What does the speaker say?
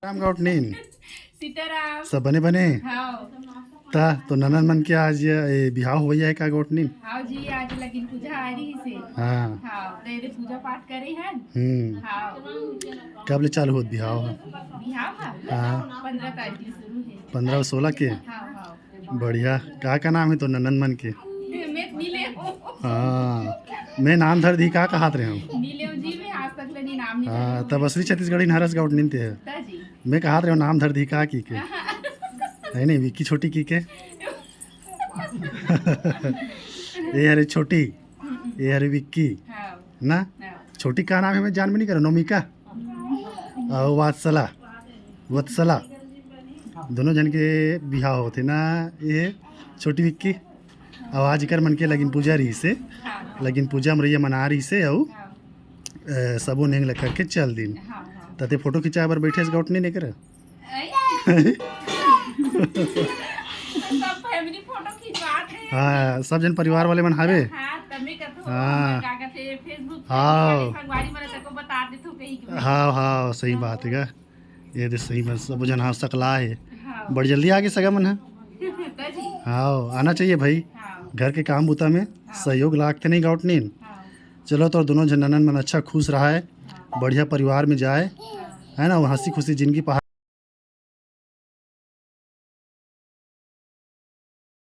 Ram gout नीन सीताराम। सब बने बने हाँ ता तो ननन मन के आज ये बिहाव हो है का गाउट नीन। हाँ जी, आज लगिन पूजा आ रही से। हाँ हाँ तेरे पूजा पाठ करे हैं। हाँ कब ले चालू होत बिहाव है? बिहाव है। हाँ 15 तारीख से शुरू है। 15 और 16 के। हाँ हाँ बढ़िया का नाम है तो ननन मन के? मैं नीले हूँ। हाँ मैं नाम धर दी का कहात रहे हूँ। नीले जी में आज तक लगी नाम नहीं हाँ तब असली छत्तीसगढ़ी नहरस गाउट नीन ते है। धरा जी। मैं कहात रहे हूँ नाम धर दी का की के है नहीं विक्की छोटी की के ये हरे छोटी ये हरे विक्की हाँ ना। हाँ छोटी का नाम है मैं जान में नहीं करो नोमिका और वात्सला वत्सला दोनों जन के बिहाव होते ना। ये छोटी विक्की और आज कर मन के लगिन पूजा रही से हाँ लगिन पूजा मरैया मना रही से और हाँ सबो नेंग लग करके चल दिन हाँ हाँ तते फोटो खिंचाए बर बैठे से गाउट नहीं कर। सब फैमिली फोटो खिंचवाते हैं। हाँ सब जन परिवार वाले मन हावे। हाँ तभी कथो हाँ। का कहते फेसबुक हाँ। संगवारी मन तको बता दे तो कहीं के। हाँ हाँ सही बात है ये तो सही बस सब जन हाँ सकला है हाँ बड़ी जल्दी आगे सगा मन है। जी। हाँ आना चाहिए भाई हाँ घर के काम बूता में सहयोग लागते नहीं गाउट नीन। हाँ चलो तो दोनों जननन मन अच्छा खुश रहा है बढ़िया परिवार में जाए है ना हंसी खुशी जिंदगी पहाड़